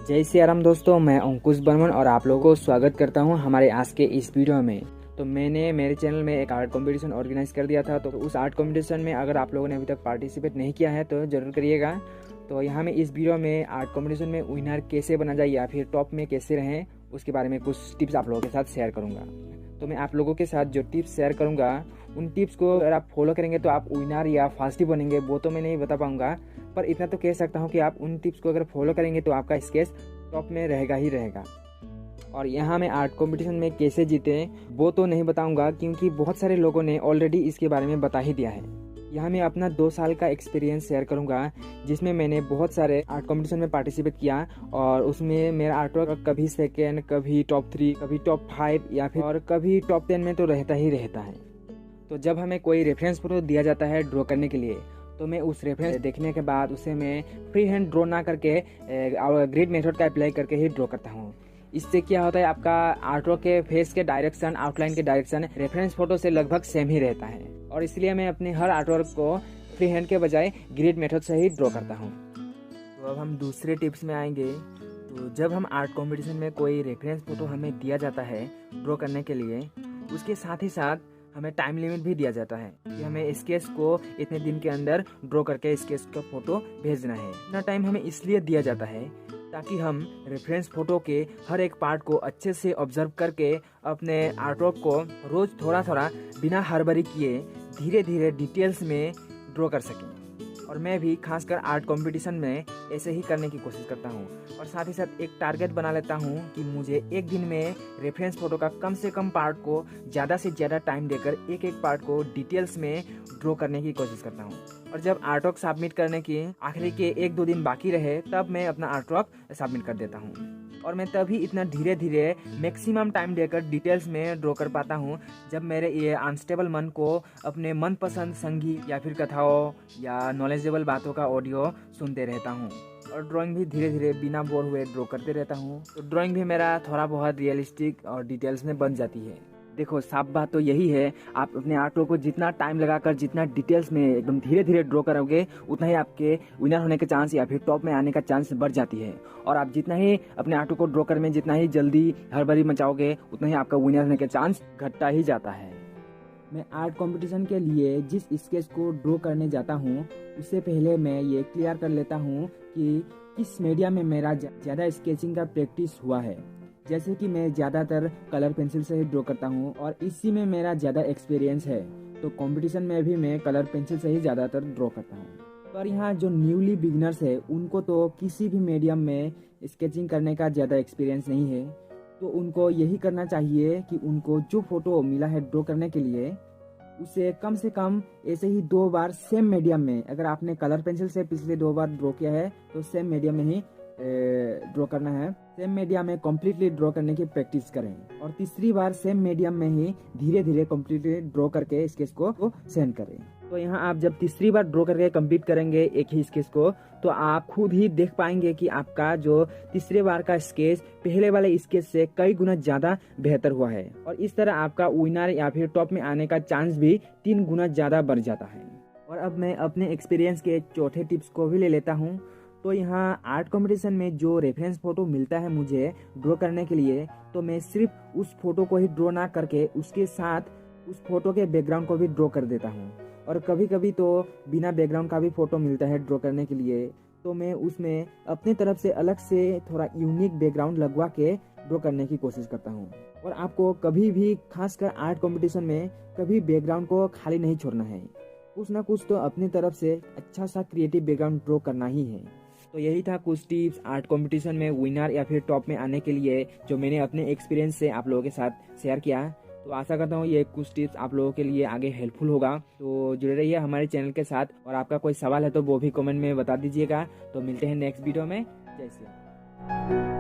जय श्री राम दोस्तों, मैं अंकुश बर्मन और आप लोगों को स्वागत करता हूं हमारे आज के इस वीडियो में। तो मैंने मेरे चैनल में एक आर्ट कंपटीशन ऑर्गेनाइज कर दिया था। तो उस आर्ट कंपटीशन में अगर आप लोगों ने अभी तक पार्टिसिपेट नहीं किया है तो ज़रूर करिएगा। तो यहाँ मैं इस वीडियो में आर्ट कंपटीशन में विनर कैसे बना जाए या फिर टॉप में कैसे रहें उसके बारे में कुछ टिप्स आप लोगों के साथ शेयर करूँगा। तो मैं आप लोगों के साथ जो टिप्स शेयर करूँगा उन टिप्स को अगर आप फॉलो करेंगे तो आप विनर या फर्स्ट ही बनेंगे, वो तो मैं नहीं बता पाऊँगा, पर इतना तो कह सकता हूँ कि आप उन टिप्स को अगर फॉलो करेंगे तो आपका स्केच टॉप में रहेगा ही रहेगा। और यहाँ मैं आर्ट कंपटीशन में कैसे जीते वो तो नहीं बताऊंगा, क्योंकि बहुत सारे लोगों ने ऑलरेडी इसके बारे में बता ही दिया है। यहाँ मैं अपना 2 साल का एक्सपीरियंस शेयर करूँगा, जिसमें मैंने बहुत सारे आर्ट कंपटीशन में पार्टिसिपेट किया और उसमें मेरा आर्ट वर्क कभी सेकेंड, कभी टॉप 3, कभी टॉप 5 या फिर और कभी टॉप 10 में तो रहता ही रहता है। तो जब हमें कोई रेफरेंस फोटो दिया जाता है ड्रॉ करने के लिए, तो मैं उस रेफरेंस देखने के बाद उसे मैं फ्री हैंड ड्रॉ ना करके ग्रिड मेथड का अप्लाई करके ही ड्रॉ करता हूँ। इससे क्या होता है, आपका आर्टवर्क के फेस के डायरेक्शन, आउटलाइन के डायरेक्शन रेफरेंस फोटो से लगभग सेम ही रहता है, और इसलिए मैं अपने हर आर्टवर्क को फ्री हैंड के बजाय ग्रिड मेथड से ही ड्रॉ करता हूँ। तो अब हम दूसरे टिप्स में आएंगे। तो जब हम आर्ट कॉम्पिटिशन में कोई रेफरेंस फोटो हमें दिया जाता है ड्रॉ करने के लिए, उसके साथ ही साथ हमें टाइम लिमिट भी दिया जाता है कि हमें स्केच को इतने दिन के अंदर ड्रॉ करके स्केच का फोटो भेजना है। इतना टाइम हमें इसलिए दिया जाता है ताकि हम रेफरेंस फोटो के हर एक पार्ट को अच्छे से ऑब्जर्व करके अपने आर्टवर्क को रोज थोड़ा थोड़ा बिना हड़बड़ी किए धीरे धीरे डिटेल्स में ड्रॉ कर सकें। और मैं भी खासकर आर्ट कंपटीशन में ऐसे ही करने की कोशिश करता हूँ, और साथ ही साथ एक टारगेट बना लेता हूँ कि मुझे एक दिन में रेफरेंस फोटो का कम से कम पार्ट को ज़्यादा से ज़्यादा टाइम देकर एक एक पार्ट को डिटेल्स में ड्रॉ करने की कोशिश करता हूँ। और जब आर्टवर्क सबमिट करने की आखिरी के 1-2 दिन बाकी रहे, तब मैं अपना आर्टवर्क सबमिट कर देता हूँ। और मैं तभी इतना धीरे धीरे मैक्सिमम टाइम देकर डिटेल्स में ड्रॉ कर पाता हूँ जब मेरे ये अनस्टेबल मन को अपने मनपसंद संगीत या फिर कथाओं या नॉलेजेबल बातों का ऑडियो सुनते रहता हूँ। और ड्राइंग भी धीरे धीरे बिना बोर हुए ड्रॉ करते रहता हूँ। तो ड्राइंग भी मेरा थोड़ा बहुत रियलिस्टिक और डिटेल्स में बन जाती है। देखो, साफ बात तो यही है, आप अपने आर्टवर्क को जितना टाइम लगाकर जितना डिटेल्स में एकदम धीरे धीरे ड्रॉ करोगे, उतना ही आपके विनर होने के चांस या फिर टॉप में आने का चांस बढ़ जाती है। और आप जितना ही अपने आर्टवर्क को ड्रॉ करने में जितना ही जल्दी हड़बड़ी मचाओगे, उतना ही आपका विनर होने के चांस घटता ही जाता है। मैं आर्ट कंपटीशन के लिए जिस स्केच को ड्रॉ करने जाता हूँ, उससे पहले मैं ये क्लियर कर लेता हूँ कि किस मीडिया में मेरा ज़्यादा स्केचिंग का प्रैक्टिस हुआ है। जैसे कि मैं ज़्यादातर कलर पेंसिल से ही ड्रॉ करता हूँ और इसी में मेरा ज़्यादा एक्सपीरियंस है, तो कंपटीशन में भी मैं कलर पेंसिल से ही ज़्यादातर ड्रॉ करता हूँ। पर यहाँ जो न्यूली बिगिनर्स है, उनको तो किसी भी मीडियम में स्केचिंग करने का ज़्यादा एक्सपीरियंस नहीं है, तो उनको यही करना चाहिए कि उनको जो फोटो मिला है ड्रॉ करने के लिए, उसे कम से कम ऐसे ही 2 बार सेम मीडियम में, अगर आपने कलर पेंसिल से पिछले 2 बार ड्रॉ किया है तो सेम मीडियम में ही ड्रॉ करना है। सेम मीडियम में कम्प्लीटली ड्रॉ करने की प्रैक्टिस करें, और तीसरी बार सेम मीडियम में ही धीरे धीरे कम्प्लीटली ड्रॉ करके स्केच को सेंड करें। तो यहाँ आप जब तीसरी बार ड्रॉ करके कंप्लीट करेंगे एक ही स्केच को, तो आप खुद ही देख पाएंगे कि आपका जो तीसरे बार का स्केच पहले वाले स्केच से कई गुना ज़्यादा बेहतर हुआ है, और इस तरह आपका विनर या फिर टॉप में आने का चांस भी 3 गुना ज़्यादा बढ़ जाता है। और अब मैं अपने एक्सपीरियंस के चौथे टिप्स को भी ले लेता हूँ। तो यहाँ आर्ट कंपटीशन में जो रेफरेंस फोटो मिलता है मुझे ड्रॉ करने के लिए, तो मैं सिर्फ उस फोटो को ही ड्रॉ ना करके उसके साथ उस फोटो के बैकग्राउंड को भी ड्रॉ कर देता हूँ। और कभी कभी तो बिना बैकग्राउंड का भी फोटो मिलता है ड्रॉ करने के लिए, तो मैं उसमें अपनी तरफ से अलग से थोड़ा यूनिक बैकग्राउंड लगवा के ड्रॉ करने की कोशिश करता हूँ। और आपको कभी भी, खासकर आर्ट कंपटीशन में, कभी बैकग्राउंड को खाली नहीं छोड़ना है। कुछ ना कुछ तो अपनी तरफ से अच्छा सा क्रिएटिव बैकग्राउंड ड्रॉ करना ही है। तो यही था कुछ टिप्स आर्ट कंपटीशन में विनर या फिर टॉप में आने के लिए, जो मैंने अपने एक्सपीरियंस से आप लोगों के साथ शेयर किया। तो आशा करता हूँ ये कुछ टिप्स आप लोगों के लिए आगे हेल्पफुल होगा। तो जुड़े रहिए हमारे चैनल के साथ, और आपका कोई सवाल है तो वो भी कमेंट में बता दीजिएगा। तो मिलते हैं नेक्स्ट वीडियो में। जय श्री राम।